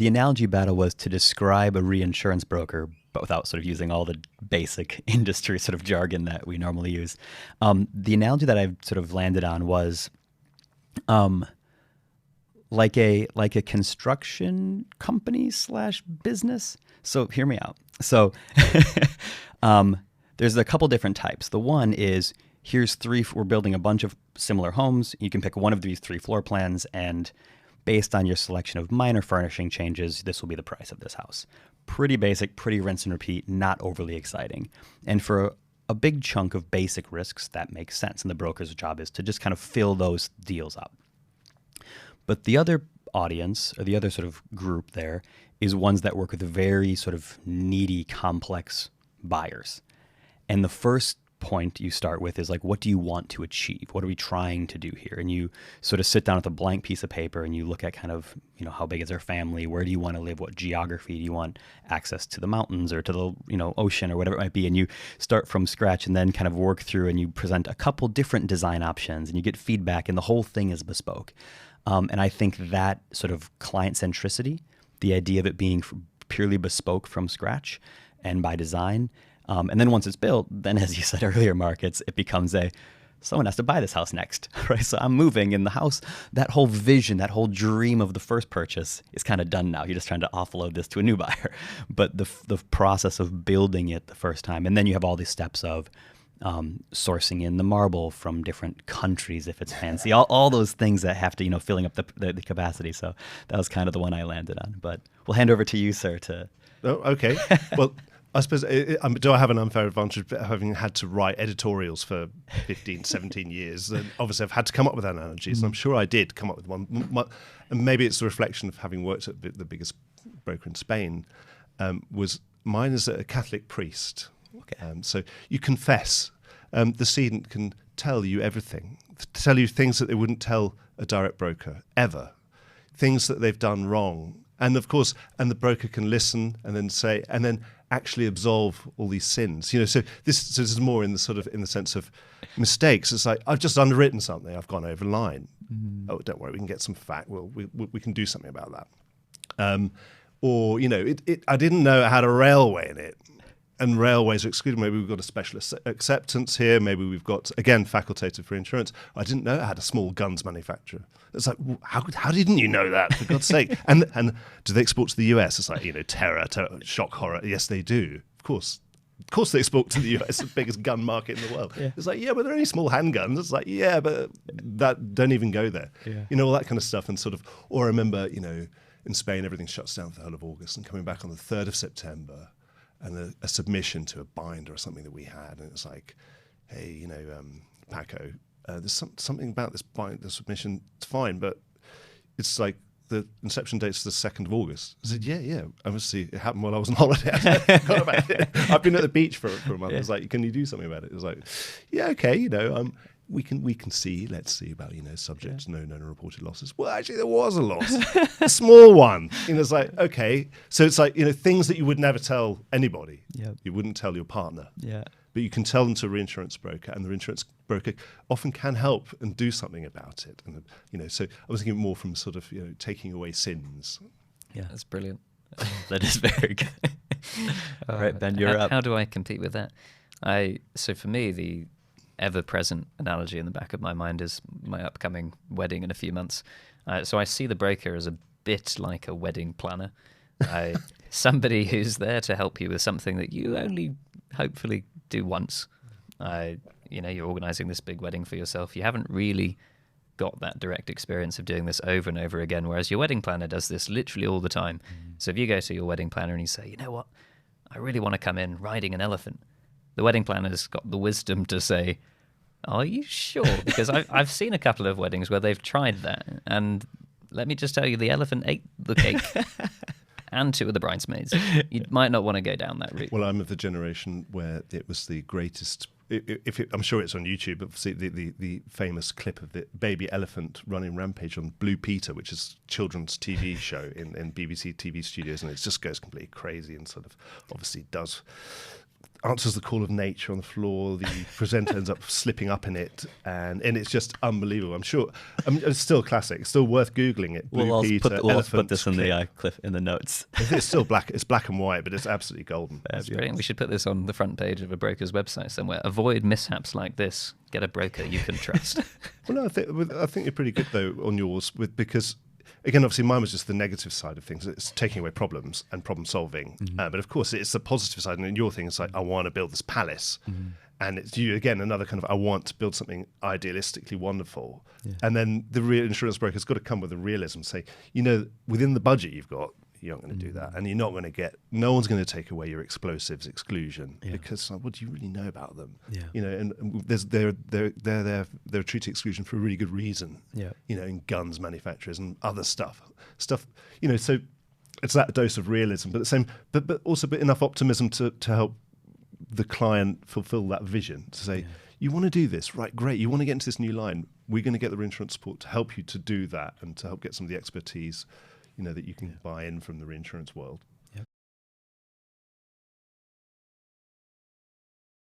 the analogy battle was to describe a reinsurance broker, but without sort of using all the basic industry sort of jargon that we normally use. The analogy that I've sort of landed on was like a construction company / business. So hear me out. So there's a couple different types. The one is, we're building a bunch of similar homes. You can pick one of these 3 floor plans, and based on your selection of minor furnishing changes, this will be the price of this house. Pretty basic, pretty rinse and repeat, not overly exciting. And for a big chunk of basic risks, that makes sense. And the broker's job is to just kind of fill those deals up. But the other audience, or the other sort of group there, is ones that work with very sort of needy, complex buyers. And the first point you start with is like, what do you want to achieve? What are we trying to do here? And you sort of sit down with a blank piece of paper and you look at kind of, how big is their family? Where do you want to live? What geography do you want? Access to the mountains or to the, ocean or whatever it might be. And you start from scratch and then kind of work through, and you present a couple different design options and you get feedback, and the whole thing is bespoke. And I think that sort of client centricity, the idea of it being purely bespoke from scratch and by design, and then once it's built, then as you said earlier, Mark, it becomes someone has to buy this house next, right? So I'm moving, and the house, that whole vision, that whole dream of the first purchase is kind of done now. You're just trying to offload this to a new buyer. But the process of building it the first time, and then you have all these steps of sourcing in the marble from different countries if it's fancy, all those things that have to, filling up the capacity. So that was kind of the one I landed on. But we'll hand over to you, sir, to... Oh, okay. Well, I suppose, do I have an unfair advantage having had to write editorials for 15, 17 years? And obviously, I've had to come up with analogies, and I'm sure I did come up with one. And maybe it's a reflection of having worked at the biggest broker in Spain. Mine is a Catholic priest. Okay. So you confess. The cedent can tell you everything, tell you things that they wouldn't tell a direct broker, ever. Things that they've done wrong. And of course, the broker can listen and then say, and then actually absolve all these sins. So this is more in the sense of mistakes. It's like, I've just underwritten something, I've gone over the line. Mm. Oh, don't worry, we can get some fact. Well, we can do something about that. Or I didn't know it had a railway in it. And railways are excluded. Maybe we've got a special acceptance here. Maybe we've got, again, facultative for insurance. I didn't know it had a small guns manufacturer. It's like, how didn't you know that, for God's sake? And do they export to the US? It's like, terror, shock, horror. Yes, they do. Of course they export to the US, the biggest gun market in the world. Yeah. It's like, yeah, but they're only small handguns. It's like, yeah, but that don't even go there. Yeah. All that kind of stuff. And or I remember, in Spain, everything shuts down for the whole of August, and coming back on the 3rd of September, and a submission to a binder or something that we had, and it's like, hey, Paco, there's something about this the submission. It's fine, but it's like the inception date's the 2nd of August. I said, yeah. Obviously, it happened while I was on holiday. I've been at the beach for a month. Yeah. It's like, can you do something about it? It was like, yeah, okay, we can see. Let's see about subject to no known reported losses. Well, actually, there was a loss, a small one. It's like, okay, so it's like things that you would never tell anybody. Yep. You wouldn't tell your partner. Yeah. But you can tell them to a reinsurance broker, and the reinsurance broker often can help and do something about it. And so I was thinking more from sort of taking away sins. Yeah, that's brilliant. That is very good. All right, Ben, you're up. How do I compete with that? So for me, the ever-present analogy in the back of my mind is my upcoming wedding in a few months. So I see the broker as a bit like a wedding planner, somebody who's there to help you with something that you only hopefully do once. You're organizing this big wedding for yourself. You haven't really got that direct experience of doing this over and over again, whereas your wedding planner does this literally all the time. So if you go to your wedding planner and you say, you know what, I really want to come in riding an elephant, the wedding planner's got the wisdom to say, are you sure? Because I've seen a couple of weddings where they've tried that, and let me just tell you, the elephant ate the cake and 2 of the bridesmaids. You might not want to go down that route. Well, I'm of the generation where it was the greatest. I'm sure it's on YouTube, but see the famous clip of the baby elephant running rampage on Blue Peter, which is a children's TV show in BBC TV studios, and it just goes completely crazy and sort of obviously does answers the call of nature on the floor. The presenter ends up slipping up in it, and it's just unbelievable. I'm sure. It's still a classic. It's still worth googling it. Blue We'll Peter, also put this in Cliff. the cliff in the notes. It's still black. It's black and white, but it's absolutely golden. That's brilliant. We should put this on the front page of a broker's website somewhere. Avoid mishaps like this. Get a broker you can trust. Well, no, I think you're pretty good though on yours because. Again, obviously, mine was just the negative side of things. It's taking away problems and problem solving. But of course, it's the positive side. And your thing is like, I want to build this palace. And it's you, again, another kind of, I want to build something idealistically wonderful. Yeah. And then the real insurance broker's got to come with a realism, say, within the budget you've got, you're not going to do that. And you're not going to no one's going to take away your explosives exclusion because what do you really know about them? Yeah. And they're a treaty exclusion for a really good reason. Yeah. In guns manufacturers and other stuff. So it's that dose of realism, but the same, but also enough optimism to help the client fulfill that vision to say, you want to do this, right? Great. You want to get into this new line. We're going to get the reinsurance support to help you to do that and to help get some of the expertise that you can buy in from the reinsurance world.